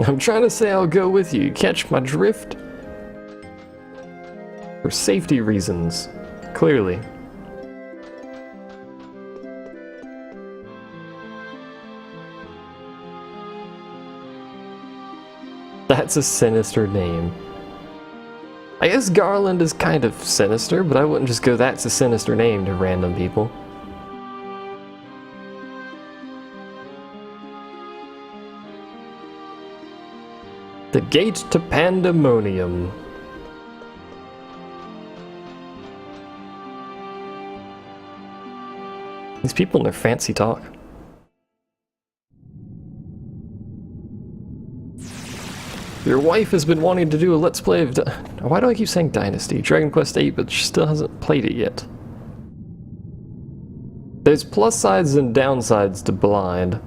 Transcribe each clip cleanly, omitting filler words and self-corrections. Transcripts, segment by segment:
I'm trying to say I'll go with you. Catch my drift? For safety reasons, clearly. That's a sinister name. I guess Garland is kind of sinister, but I wouldn't just go that's a sinister name to random people. The Gate to Pandemonium. These people and their fancy talk. Your wife has been wanting to do a Let's Play of... Why do I keep saying Dynasty? Dragon Quest VIII, but she still hasn't played it yet. There's plus sides and downsides to Blind.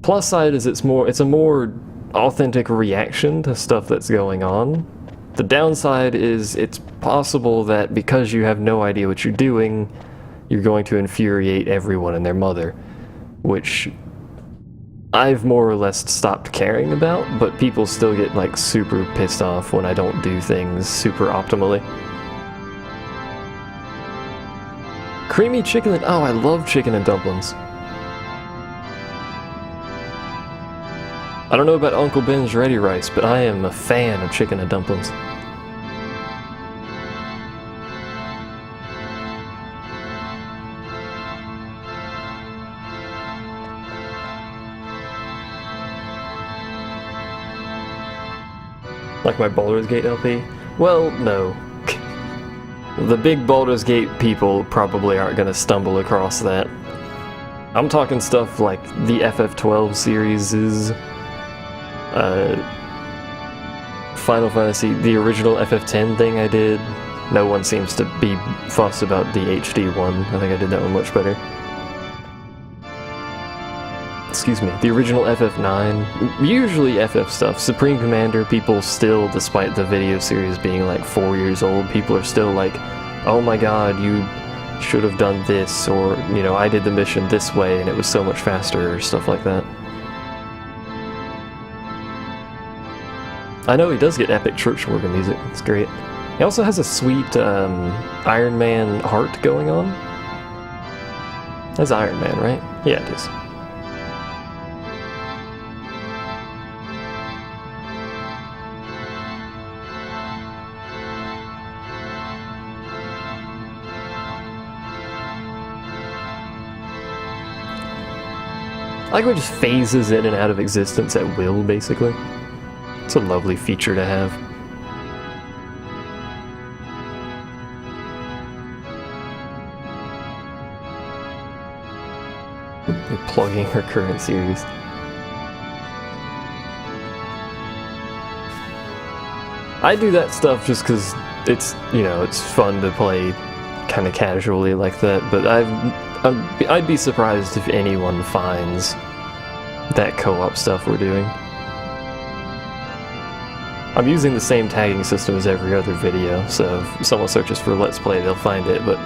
Plus side is it's a more authentic reaction to stuff that's going on. The downside is it's possible that because you have no idea what you're doing, you're going to infuriate everyone and their mother, which I've more or less stopped caring about, but people still get like super pissed off when I don't do things super optimally. Creamy chicken and... oh, I love chicken and dumplings. I don't know about Uncle Ben's Ready Rice, but I am a fan of chicken and dumplings. Like my Baldur's Gate LP? Well, no. The big Baldur's Gate people probably aren't going to stumble across that. I'm talking stuff like the FF12 series is... Final Fantasy, the original FF10 thing I did. No one seems to be fussed about the HD one. I think I did that one much better. Excuse me, the original FF9, usually FF stuff. Supreme Commander, people still, despite the video series being like 4 years old, people are still like, oh my god, you should have done this, or, you know, I did the mission this way and it was so much faster, or stuff like that. I know he does get epic church organ music, it's great. He also has a sweet Iron Man heart going on. That's Iron Man, right? Yeah, it is. I like how it just phases in and out of existence at will, basically. It's a lovely feature to have. You're plugging her current series. I do that stuff just because it's, you know, it's fun to play kind of casually like that, but I'd be surprised if anyone finds that co-op stuff we're doing. I'm using the same tagging system as every other video, so if someone searches for Let's Play, they'll find it, but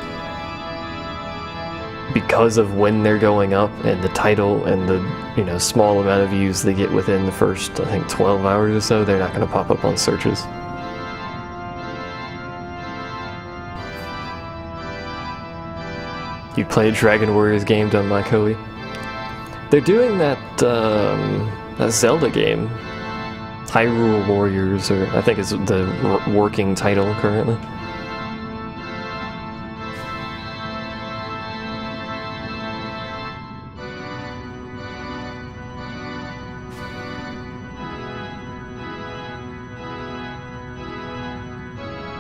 because of when they're going up and the title and the, you know, small amount of views they get within the first, I think, 12 hours or so, they're not going to pop up on searches. You played Dragon Warriors game done by Koei? They're doing that Zelda game, Hyrule Warriors, or I think is the working title currently.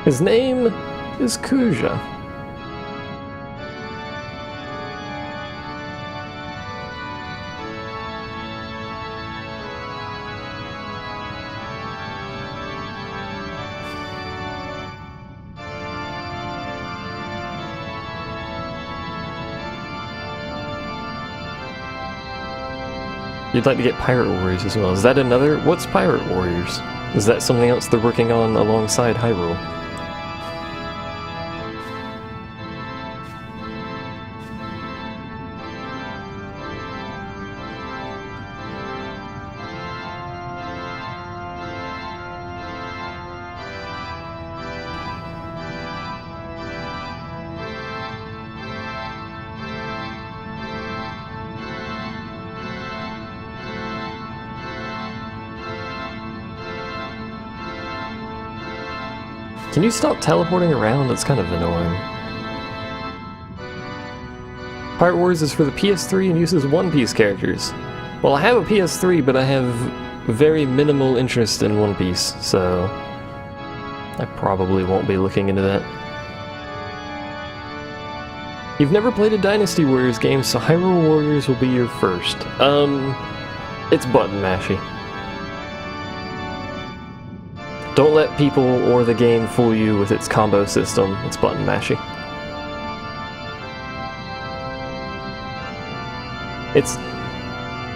His name is Kuja. You'd like to get Pirate Warriors as well. Is that another... What's Pirate Warriors? Is that something else they're working on alongside Hyrule? Can you stop teleporting around? That's kind of annoying. Pirate Wars is for the PS3 and uses One Piece characters. Well, I have a PS3, but I have very minimal interest in One Piece, so I probably won't be looking into that. You've never played a Dynasty Warriors game, so Hyrule Warriors will be your first. It's button mashy. Don't let people or the game fool you with its combo system. It's button mashy.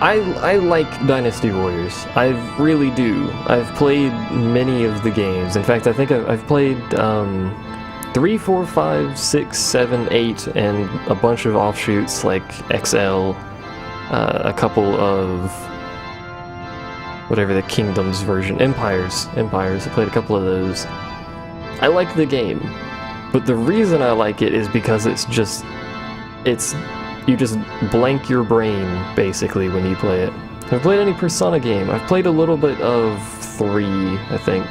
I like Dynasty Warriors. I really do. I've played many of the games. In fact, I think I've played 3, 4, 5, 6, 7, 8, and a bunch of offshoots like XL, a couple of whatever the Kingdoms version, Empires. I played a couple of those. I like the game, but the reason I like it is because you just blank your brain, basically, when you play it. Have I played any Persona game? I've played a little bit of 3, I think.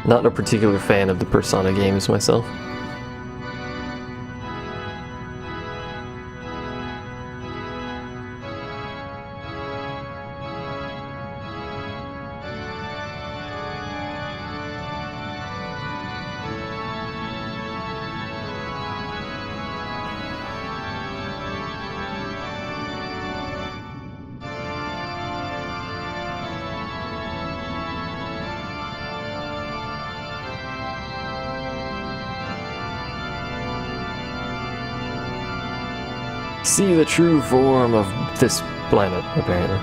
Not a particular fan of the Persona games myself. See the true form of this planet, apparently.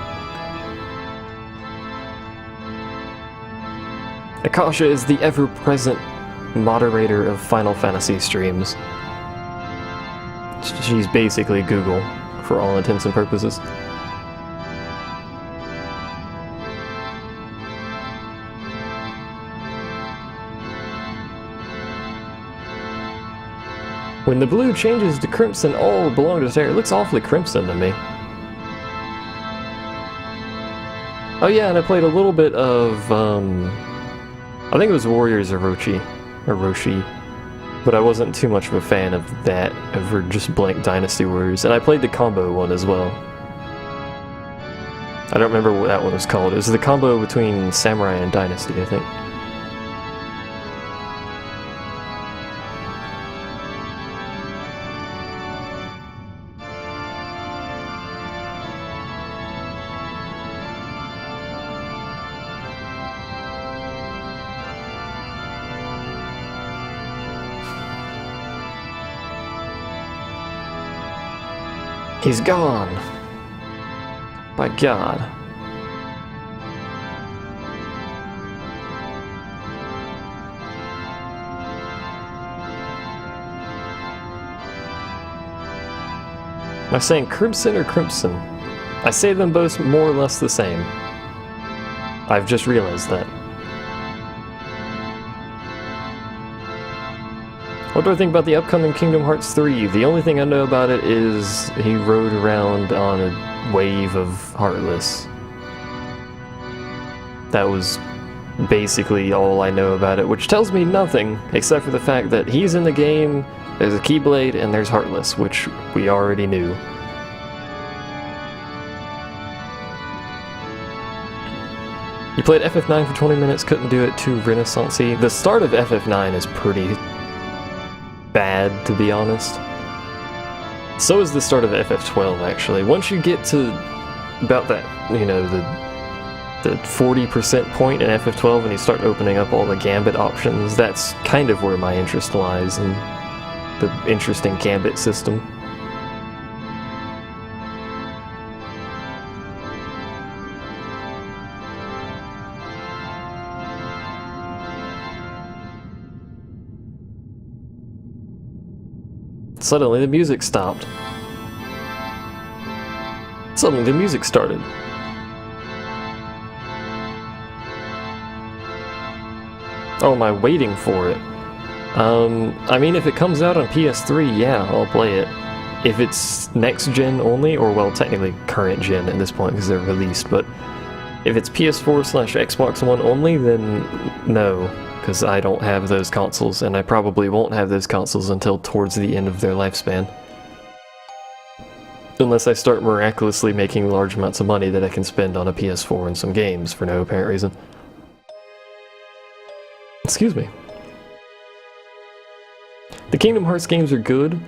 Akasha is the ever-present moderator of Final Fantasy streams. She's basically Google, for all intents and purposes. When the blue changes to crimson, all belong to Terra. It looks awfully crimson to me. Oh yeah, and I played a little bit of, I think it was Warriors Orochi, but I wasn't too much of a fan of that over just blank Dynasty Warriors, and I played the combo one as well. I don't remember what that one was called. It was the combo between Samurai and Dynasty, I think. He's gone. By God. Am I saying crimson or crimson? I say them both more or less the same. I've just realized that. What do I think about the upcoming Kingdom Hearts 3? The only thing I know about it is he rode around on a wave of Heartless. That was basically all I know about it, which tells me nothing, except for the fact that he's in the game, there's a Keyblade, and there's Heartless, which we already knew. You played FF9 for 20 minutes, couldn't do it too Renaissance-y. The start of FF9 is pretty bad, to be honest. So is the start of FF12, actually. Once you get to about that, you know, the 40% point in FF12 and you start opening up all the Gambit options, that's kind of where my interest lies, in the interesting Gambit system. Suddenly the music stopped. Suddenly the music started. Oh, am I waiting for it? I mean, if it comes out on PS3, yeah, I'll play it. If it's next gen only, or well, technically current gen at this point because they're released, but If it's PS4/Xbox One only, then no, because I don't have those consoles, and I probably won't have those consoles until towards the end of their lifespan. Unless I start miraculously making large amounts of money that I can spend on a PS4 and some games for no apparent reason. Excuse me. The Kingdom Hearts games are good.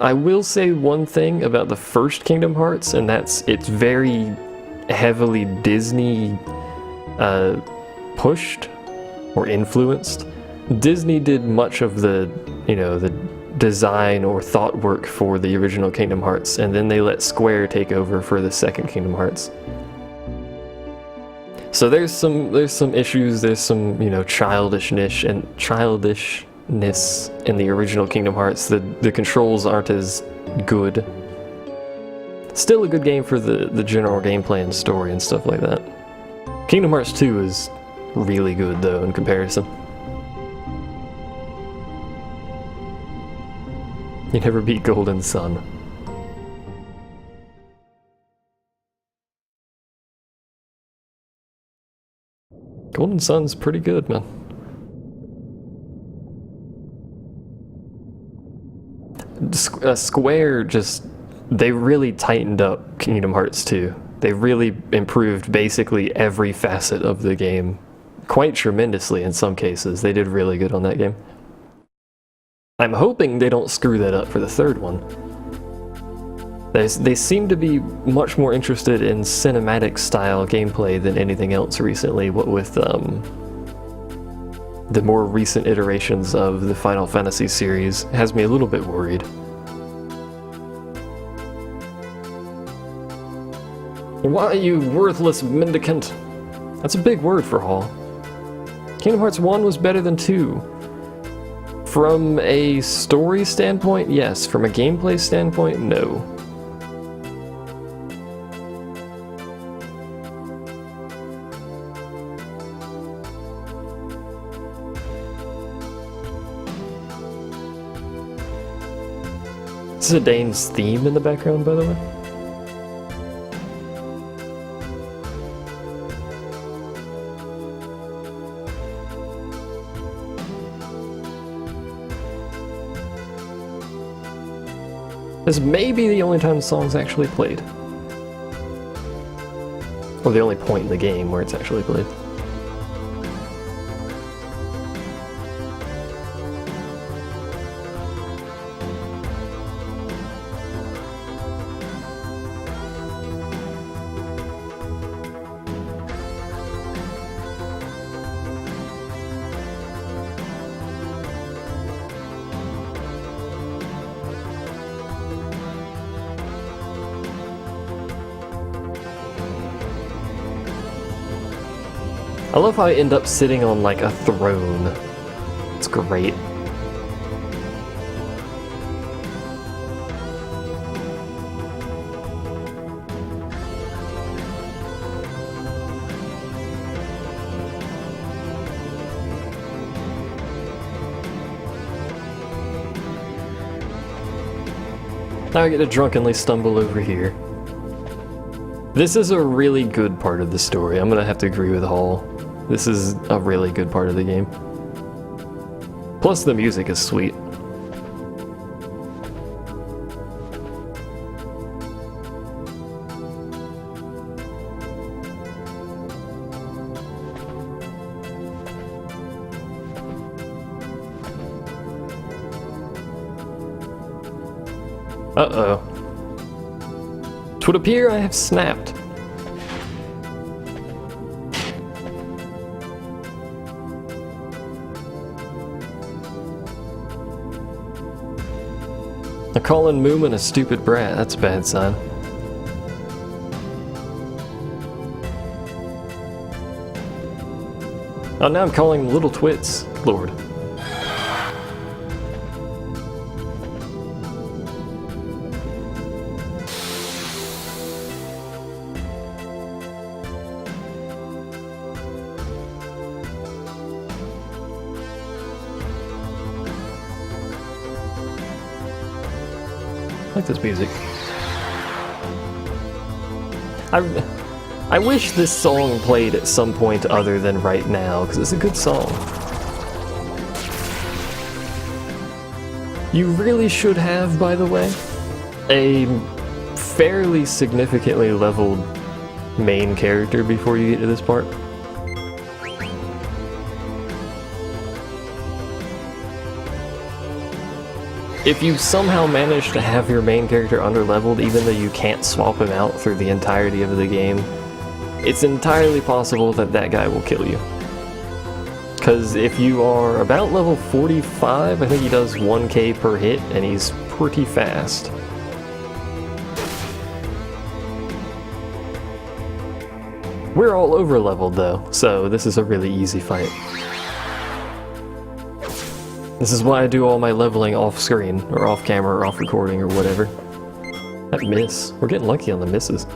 I will say one thing about the first Kingdom Hearts, and that's it's very heavily Disney pushed or influenced. Disney did much of the, the design or thought work for the original Kingdom Hearts, and then they let Square take over for the second Kingdom Hearts. So there's some issues, there's some, childishness in the original Kingdom Hearts. The controls aren't as good. Still a good game for the general gameplay and story and stuff like that. Kingdom Hearts 2 is really good though in comparison. You never beat Golden Sun. Golden Sun's pretty good, man. Square they really tightened up Kingdom Hearts 2. They really improved basically every facet of the game. Quite tremendously in some cases. They did really good on that game. I'm hoping they don't screw that up for the third one. They seem to be much more interested in cinematic style gameplay than anything else recently, what with the more recent iterations of the Final Fantasy series has me a little bit worried. Why, you worthless mendicant? That's a big word for Hall. Kingdom Hearts 1 was better than 2. From a story standpoint, yes. From a gameplay standpoint, no. This is Dane's theme in the background, by the way. This may be the only time the song's actually played. Or the only point in the game where it's actually played. I love how I end up sitting on like a throne. It's great. Now I get to drunkenly stumble over here. This is a really good part of the story. I'm gonna have to agree with Hall. This is a really good part of the game. Plus the music is sweet. Uh-oh. 'Twould appear I have snapped. I'm calling Moomin a stupid brat. That's a bad sign. Oh, now I'm calling them little twits. Lord. I like this music. I wish this song played at some point other than right now, because it's a good song. You really should have, by the way, a fairly significantly leveled main character before you get to this part. If you somehow manage to have your main character underleveled, even though you can't swap him out through the entirety of the game, it's entirely possible that that guy will kill you. Because if you are about level 45, I think he does 1k per hit, and he's pretty fast. We're all over leveled though, so this is a really easy fight. This is why I do all my leveling off screen, or off camera, or off recording, or whatever. That miss. We're getting lucky on the misses.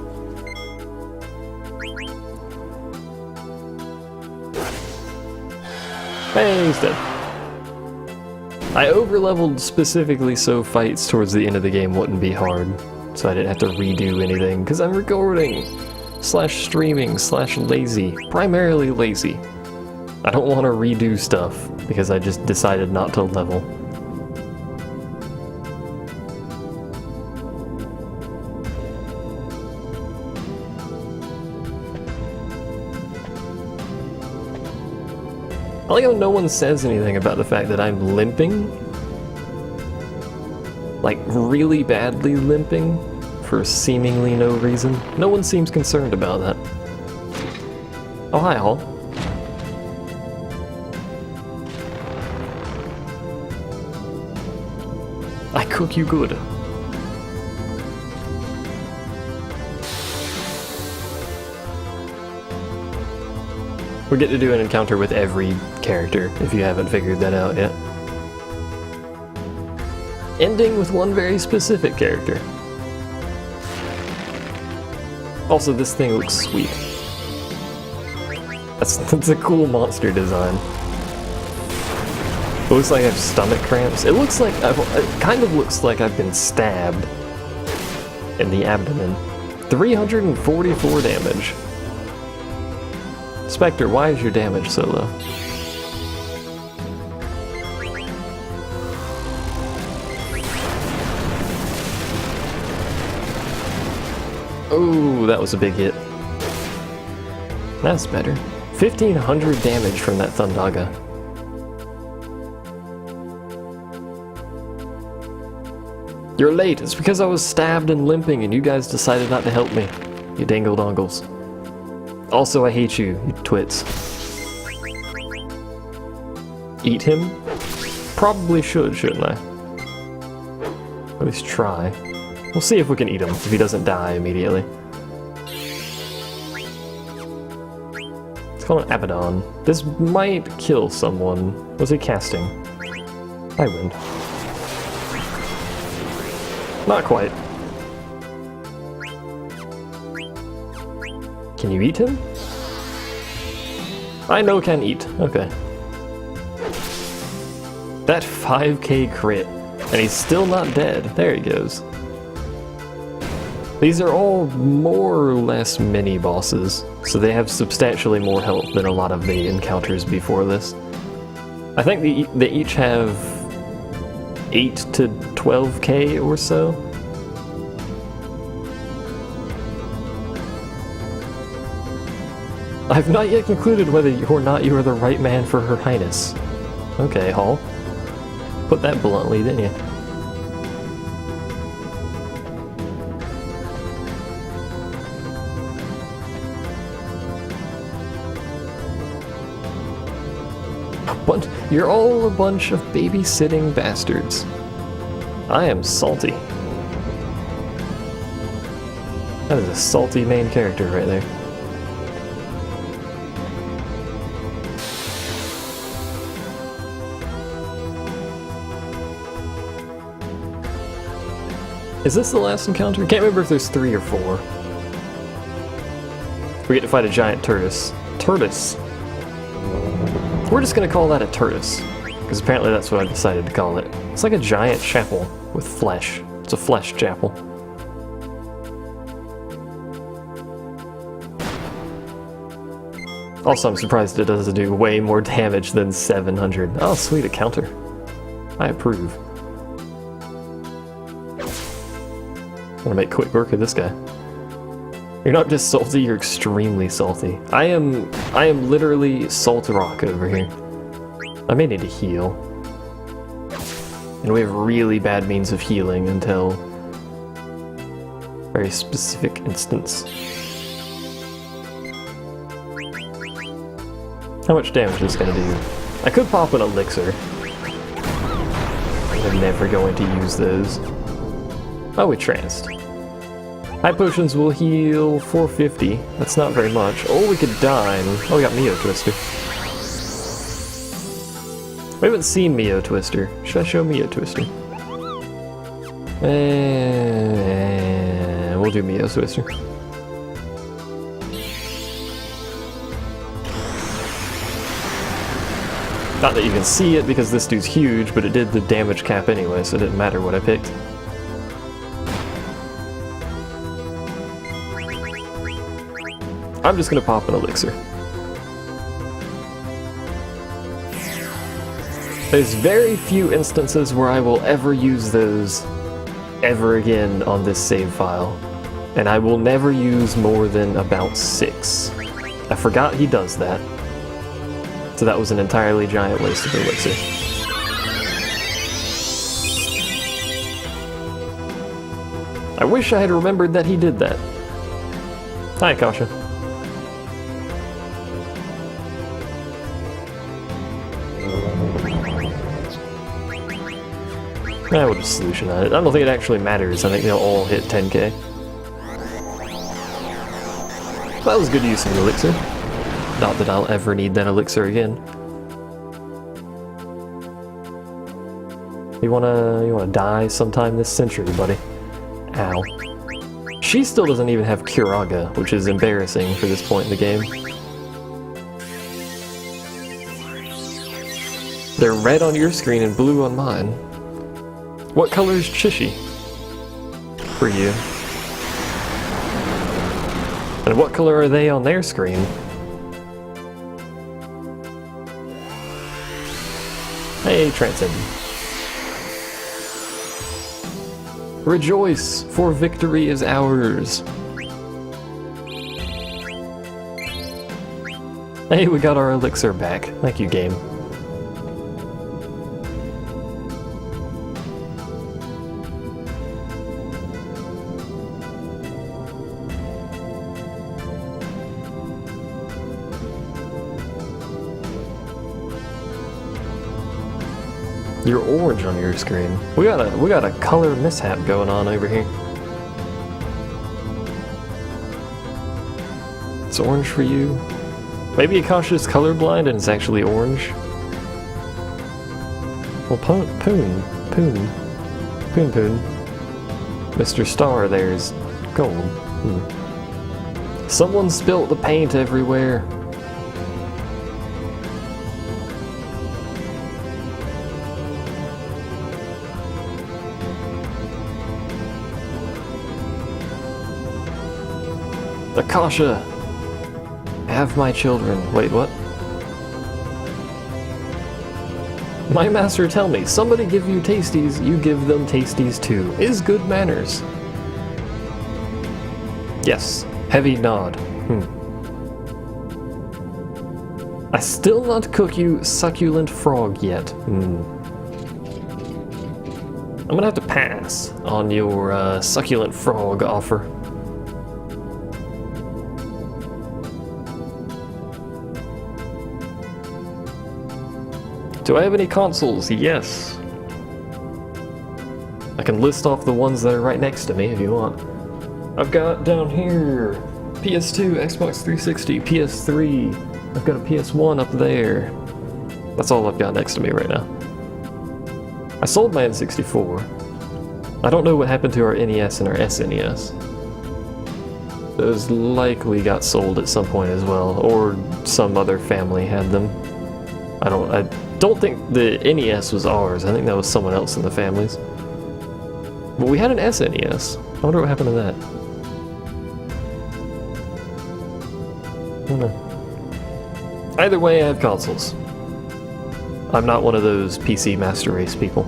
Hey, he's dead. I over-leveled specifically so fights towards the end of the game wouldn't be hard, so I didn't have to redo anything, because I'm recording, slash streaming, slash lazy. Primarily lazy. I don't want to redo stuff, because I just decided not to level. I like how no one says anything about the fact that I'm limping. Like, really badly limping, for seemingly no reason. No one seems concerned about that. Oh, hi, Hall. I cook you good. We get to do an encounter with every character, if you haven't figured that out yet. Ending with one very specific character. Also, this thing looks sweet. That's a cool monster design. It looks like I have stomach cramps. It looks like it kind of looks like I've been stabbed in the abdomen. 344 damage. Spectre, why is your damage so low? Oh, that was a big hit. That's better. 1500 damage from that Thundaga. You're late. It's because I was stabbed and limping and you guys decided not to help me. You dangle dongles. Also, I hate you, you twits. Eat him? Probably should, shouldn't I? At least try. We'll see if we can eat him, if he doesn't die immediately. Let's call it Abaddon. This might kill someone. Was he casting? I win. Not quite. Can you eat him? I know can eat. Okay. That 5k crit. And he's still not dead. There he goes. These are all more or less mini-bosses, so they have substantially more health than a lot of the encounters before this. I think they each have 8 to 12k or so. I've not yet concluded whether or not you are the right man for Her Highness. Okay, Hall. Put that bluntly, didn't you? But you're all a bunch of babysitting bastards. I am salty. That is a salty main character right there. Is this the last encounter? Can't remember if there's 3 or 4. We get to fight a giant Turtis. Turtis. We're just gonna call that a Turtis, because apparently that's what I decided to call it. It's like a giant chapel with flesh. It's a flesh chapel. Also, I'm surprised it doesn't do way more damage than 700. Oh, sweet, a counter. I approve. I'm gonna make quick work of this guy. You're not just salty, you're extremely salty. I am literally salt rock over here. I may need to heal. And we have really bad means of healing until very specific instance. How much damage is this gonna do? I could pop an elixir. I'm never going to use those. Oh, we tranced. High potions will heal 450. That's not very much. Oh, we could die. Oh, we got Mio Twister. We haven't seen Mio Twister. Should I show Mio Twister? We'll do Mio Twister. Not that you can see it because this dude's huge, but it did the damage cap anyway, so it didn't matter what I picked. I'm just gonna pop an elixir. There's very few instances where I will ever use those ever again on this save file, and I will never use more than about 6. I forgot he does that, so that was an entirely giant waste of elixir. I wish I had remembered that he did that. Hi, Kasha. I would just solution on it. I don't think it actually matters. I think they'll all hit 10k. That was good use of an elixir. Not that I'll ever need that elixir again. You wanna die sometime this century, buddy? Ow. She still doesn't even have Curaga, which is embarrassing for this point in the game. They're red on your screen and blue on mine. What color is Chishi for you? And what color are they on their screen? Hey, Transcend. Rejoice, for victory is ours. Hey, we got our elixir back. Thank you, game. You're orange on your screen. We got a color mishap going on over here. It's orange for you. Maybe Akasha's colorblind and it's actually orange. Well, Poon. Mr. Star there's gold. Someone spilt the paint everywhere. Akasha! Have my children. Wait, what? My master tell me, somebody give you tasties, you give them tasties too. Is good manners. Yes. Heavy nod. I still not cook you succulent frog yet. I'm gonna have to pass on your succulent frog offer. Do I have any consoles? Yes. I can list off the ones that are right next to me if you want. I've got down here PS2, Xbox 360, PS3. I've got a PS1 up there. That's all I've got next to me right now. I sold my N64. I don't know what happened to our NES and our SNES. Those likely got sold at some point as well, or some other family had them. I don't think the NES was ours. I think that was someone else in the families. But we had an SNES. I wonder what happened to that. I don't know. Either way, I have consoles. I'm not one of those PC Master Race people.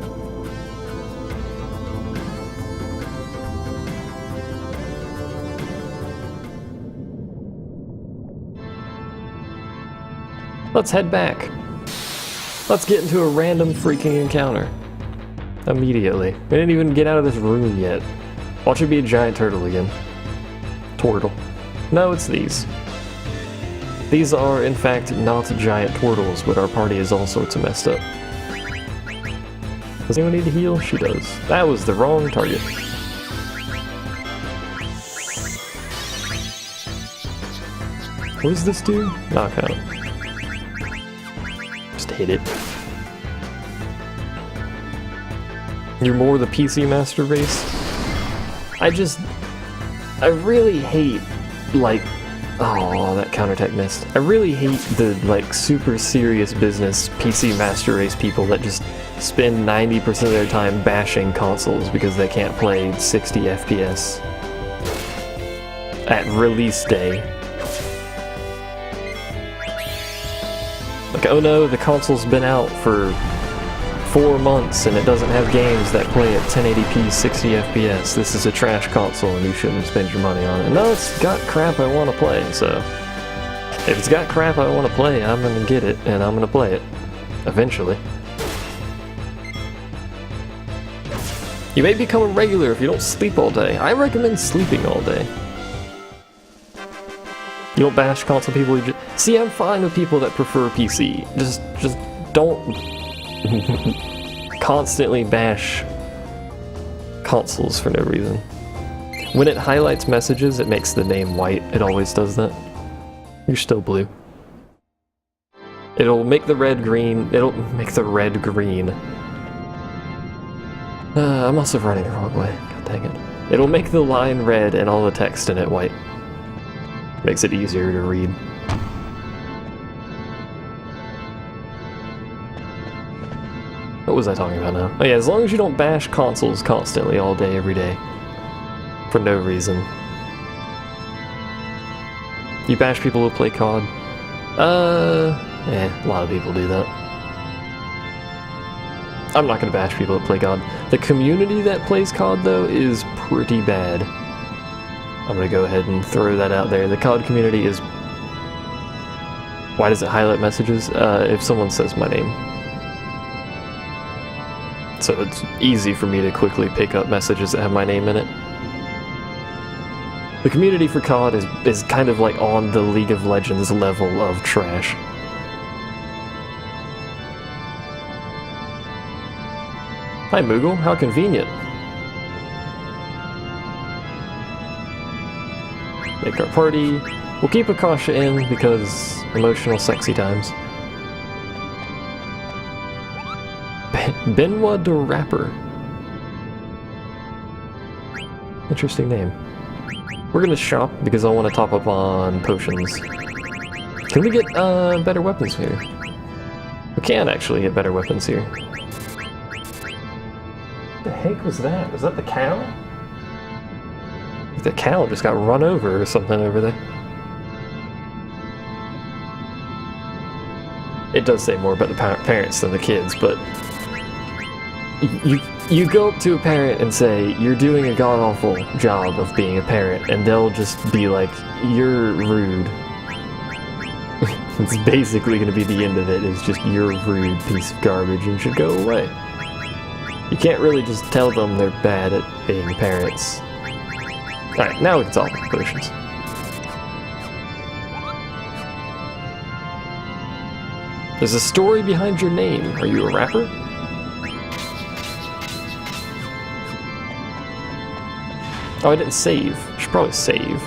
Let's head back. Let's get into a random freaking encounter. Immediately. We didn't even get out of this room yet. Watch it be a giant turtle again. Turtle. No, it's these. These are, in fact, not giant turtles, but our party is all sorts of messed up. Does anyone need to heal? She does. That was the wrong target. What does this do? Knockout. Just hit it. You're more the PC Master Race? I really hate, like, oh, that counterattack missed. I really hate the, like, super serious business PC Master Race people that just spend 90% of their time bashing consoles because they can't play 60 FPS at release day. Like, oh no, the console's been out for 4 months and it doesn't have games that play at 1080p 60 FPS. This is a trash console and you shouldn't spend your money on it. No, it's got crap I want to play, so if it's got crap I want to play, I'm gonna get it and I'm gonna play it. Eventually. You may become a regular if you don't sleep all day. I recommend sleeping all day. You don't bash console people. See, I'm fine with people that prefer PC. Just don't constantly bash consoles for no reason. When it highlights messages, it makes the name white. It always does that. You're still blue. It'll make the red green. It'll make the red green. I'm also running the wrong way. God dang it. It'll make the line red and all the text in it white. Makes it easier to read. What was I talking about now? Oh yeah, as long as you don't bash consoles constantly all day, every day. For no reason. You bash people who play COD? A lot of people do that. I'm not gonna bash people that play COD. The community that plays COD, though, is pretty bad. I'm gonna go ahead and throw that out there. The COD community is... Why does it highlight messages? If someone says my name. So it's easy for me to quickly pick up messages that have my name in it. The community for COD is kind of like on the League of Legends level of trash. Hi Moogle, how convenient. Make our party. We'll keep Akasha in because emotional sexy times. Benwa the Rapper. Interesting name. We're gonna shop because I want to top up on potions. Can we get better weapons here? We can actually get better weapons here. What the heck was that? Was that the cow? The cow just got run over or something over there. It does say more about the parents than the kids, but you go up to a parent and say, you're doing a god-awful job of being a parent, and they'll just be like, you're rude. It's basically going to be the end of it, it's just, you're a rude piece of garbage and should go away. You can't really just tell them they're bad at being parents. Alright, now we can talk about potions. There's a story behind your name. Are you a rapper? Oh, I didn't save. I should probably save.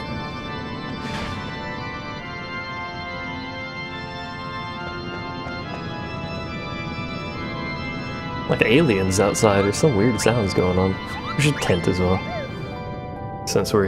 Like aliens outside or some weird sounds going on. We should tent as well. Since we're